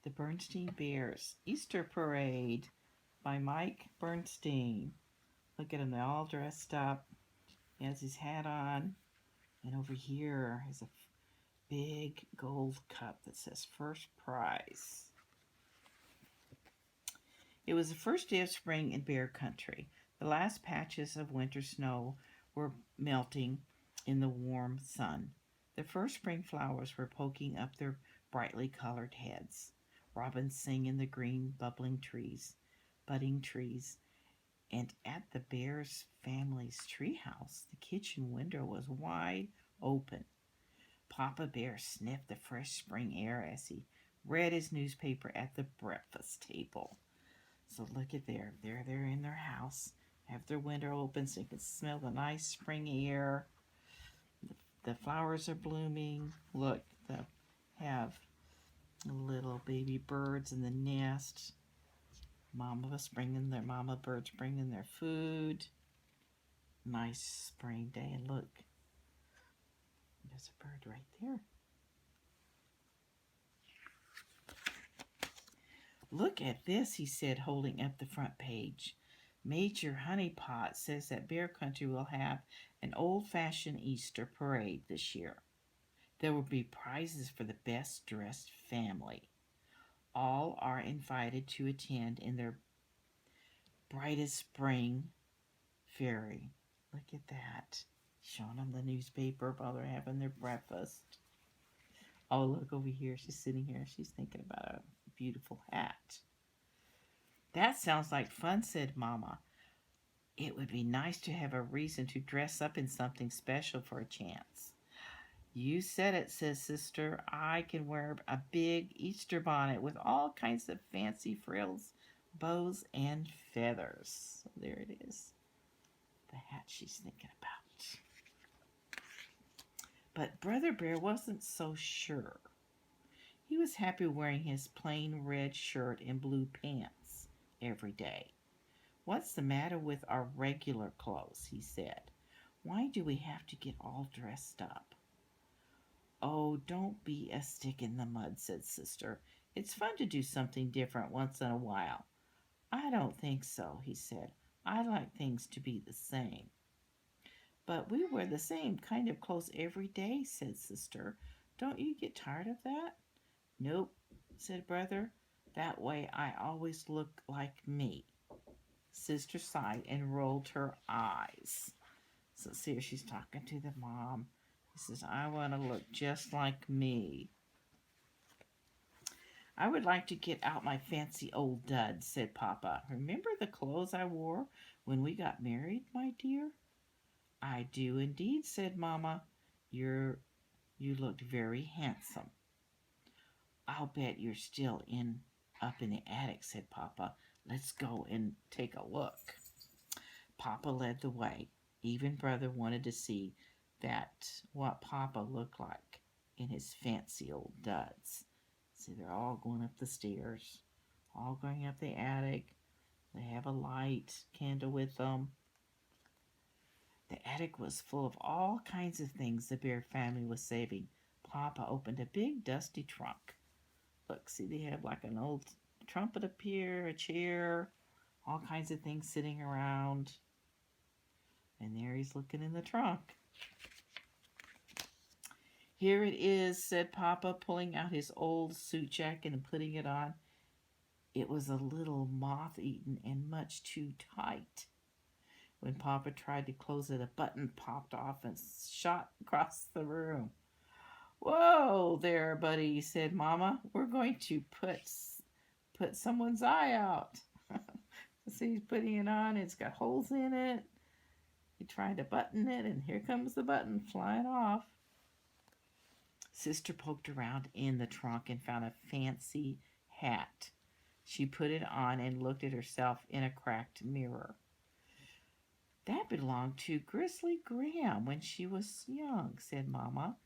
The Berenstain Bears Easter Parade by Mike Berenstain. Look at him, they're all dressed up. He has his hat on. And over here is a big gold cup that says first prize. It was the first day of spring in Bear Country. The last patches of winter snow were melting in the warm sun. The first spring flowers were poking up their brightly colored heads. Robins sang in the green, budding trees, and at the Bears family's treehouse, the kitchen window was wide open. Papa Bear sniffed the fresh spring air as he read his newspaper at the breakfast table. So look at there. They're in their house. Have their window open so you can smell the nice spring air. The flowers are blooming. Look, they have little baby birds in the nest. Mama birds bringing their food. Nice spring day. And look, there's a bird right there. Look at this, he said, holding up the front page. Major Honeypot says that Bear Country will have an old-fashioned Easter parade this year. There will be prizes for the best dressed family. All are invited to attend in their brightest spring fairy. Look at that. Showing them the newspaper while they're having their breakfast. Oh, look over here. She's sitting here. She's thinking about a beautiful hat. That sounds like fun, said Mama. It would be nice to have a reason to dress up in something special for a chance. You said it, says Sister. I can wear a big Easter bonnet with all kinds of fancy frills, bows, and feathers. So there it is. The hat she's thinking about. But Brother Bear wasn't so sure. He was happy wearing his plain red shirt and blue pants every day. What's the matter with our regular clothes, he said. Why do we have to get all dressed up? Oh, don't be a stick in the mud, said Sister. It's fun to do something different once in a while. I don't think so, he said. I like things to be the same. But we wear the same kind of clothes every day, said Sister. Don't you get tired of that? Nope, said Brother. That way I always look like me. Sister sighed and rolled her eyes. So see here she's talking to the mom. She says, I want to look just like me. I would like to get out my fancy old duds, said Papa. Remember the clothes I wore when we got married, my dear? I do indeed, said Mama. You looked very handsome. I'll bet you're still up in the attic, said Papa. Let's go and take a look. Papa led the way. Even Brother wanted to see what Papa looked like in his fancy old duds. See, they're all going up the stairs, all going up the attic. They have a light candle with them. The attic was full of all kinds of things the Bear family was saving. Papa opened a big dusty trunk. Look, see, they have like an old trumpet up here, a chair, all kinds of things sitting around. And there he's looking in the trunk. Here it is, said Papa, pulling out his old suit jacket and putting it on. It was a little moth-eaten and much too tight. When Papa tried to close it, a button popped off and shot across the room. Whoa there, buddy, said Mama. We're going to put someone's eye out. See, he's putting it on. It's got holes in it. He tried to button it, and here comes the button flying off. Sister poked around in the trunk and found a fancy hat. She put it on and looked at herself in a cracked mirror. That belonged to Grizzly Graham when she was young, said Mama.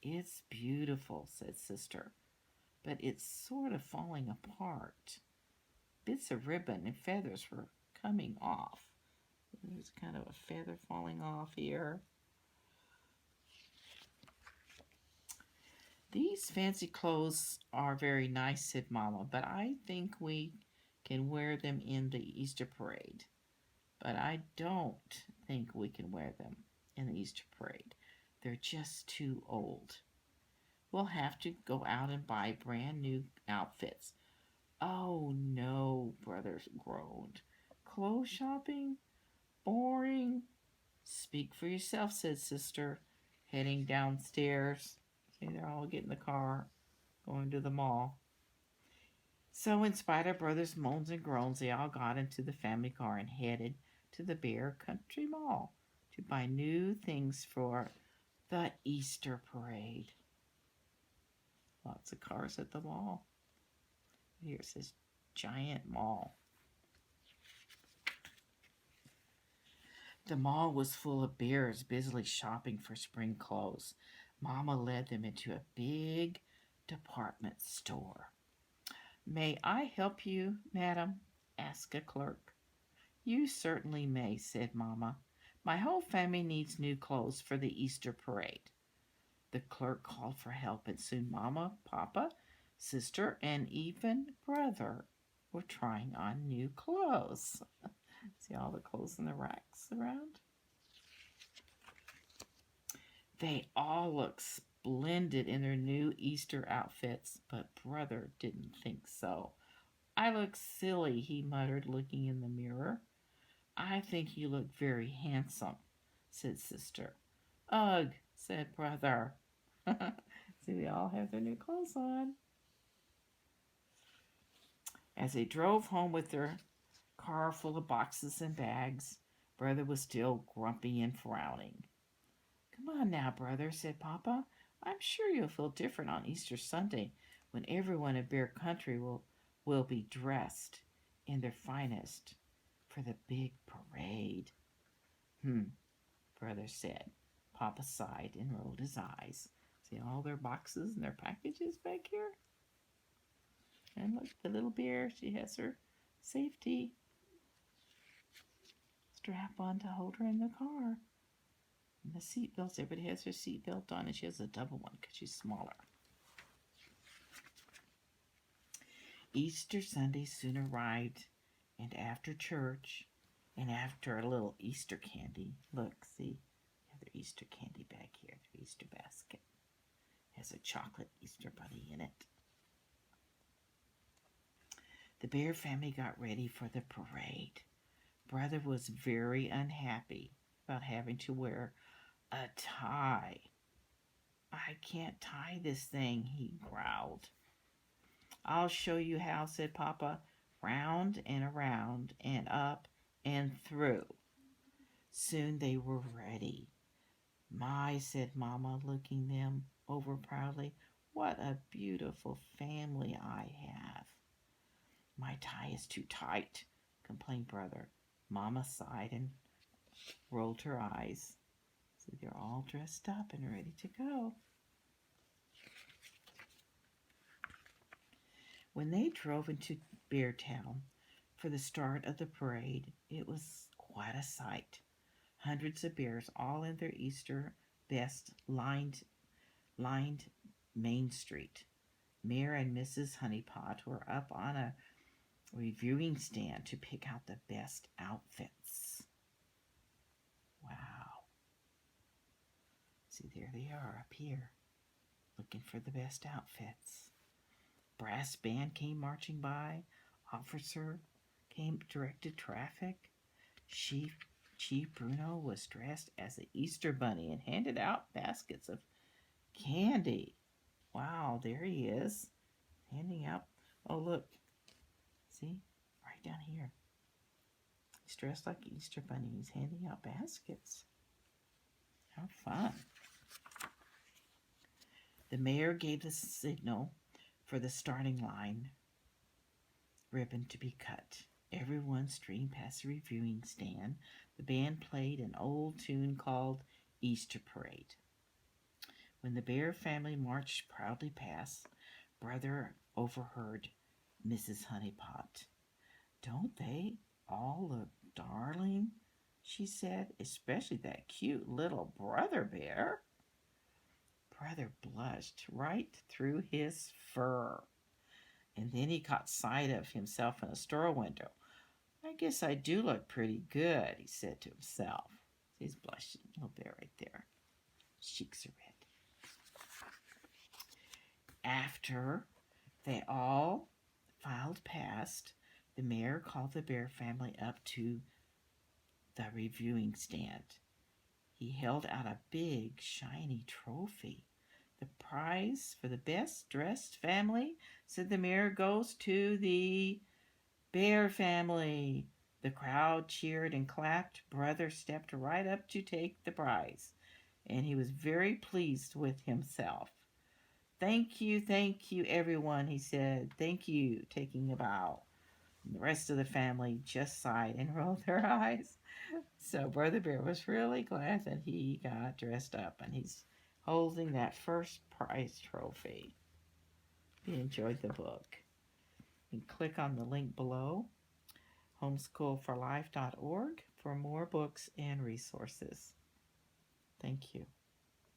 It's beautiful, said Sister, but it's sort of falling apart. Bits of ribbon and feathers were coming off. There's kind of a feather falling off here. These fancy clothes are very nice, said Mama, but I think we can wear them in the Easter parade. But I don't think we can wear them in the Easter parade. They're just too old. We'll have to go out and buy brand new outfits. Oh no, brother groaned. Clothes shopping? Boring. Speak for yourself, said sister, heading downstairs. See, they're all getting in the car, going to the mall. So, in spite of brother's moans and groans, they all got into the family car and headed to the Bear Country Mall to buy new things for the Easter parade. Lots of cars at the mall. Here it says Giant Mall. The mall was full of bears busily shopping for spring clothes. Mama led them into a big department store. May I help you, madam? Asked a clerk. You certainly may, said Mamma. My whole family needs new clothes for the Easter parade. The clerk called for help, and soon Mamma, Papa, sister, and even brother were trying on new clothes. See all the clothes in the racks around? They all looked splendid in their new Easter outfits, but brother didn't think so. I look silly, he muttered, looking in the mirror. I think you look very handsome, said sister. Ugh, said brother. See, they all have their new clothes on. As they drove home with their car full of boxes and bags, brother was still grumpy and frowning. Come on now, brother, said Papa. I'm sure you'll feel different on Easter Sunday when everyone in Bear Country will be dressed in their finest for the big parade. Brother said. Papa sighed and rolled his eyes. See all their boxes and their packages back here? And look, the little bear, she has her safety strap on to hold her in the car. And the seat belts, everybody has their seat belt on, and she has a double one because she's smaller. Easter Sunday soon arrived, and after church, and after a little Easter candy. Look, see, they have their Easter candy back here, their Easter basket. It has a chocolate Easter bunny in it. The Bear family got ready for the parade. Brother was very unhappy about having to wear a tie. I can't tie this thing, he growled. I'll show you how, said Papa. Round and around and up and through. Soon they were ready. My, said Mama, looking them over proudly, what a beautiful family I have. My tie is too tight, complained Brother. Mama sighed and rolled her eyes. So they're all dressed up and ready to go. When they drove into Beartown for the start of the parade, it was quite a sight. Hundreds of bears, all in their Easter best, lined Main Street. Mayor and Mrs. Honeypot were up on a reviewing stand to pick out the best outfits. Wow. See, there they are up here, looking for the best outfits. Brass band came marching by. Officer came directed traffic. Chief Bruno was dressed as an Easter bunny and handed out baskets of candy. Wow, there he is, handing out. Oh, look. See? Right down here. He's dressed like an Easter bunny. He's handing out baskets. How fun. The mayor gave the signal for the starting line ribbon to be cut. Everyone streamed past the reviewing stand. The band played an old tune called Easter Parade. When the Bear family marched proudly past, Brother overheard Mrs. Honeypot. Don't they all look darling? She said, especially that cute little Brother Bear. Brother blushed right through his fur. And then he caught sight of himself in a store window. I guess I do look pretty good, he said to himself. He's blushing a little bit right there. His cheeks are red. After they all filed past, the mayor called the bear family up to the reviewing stand. He held out a big, shiny trophy. The prize for the best dressed family, said the mayor, goes to the bear family. The crowd cheered and clapped. Brother stepped right up to take the prize, and he was very pleased with himself. Thank you, everyone, he said. Thank you, taking a bow. And the rest of the family just sighed and rolled their eyes. So Brother Bear was really glad that he got dressed up, and he's holding that first prize trophy. If you enjoyed the book, you can click on the link below, homeschoolforlife.org, for more books and resources. Thank you.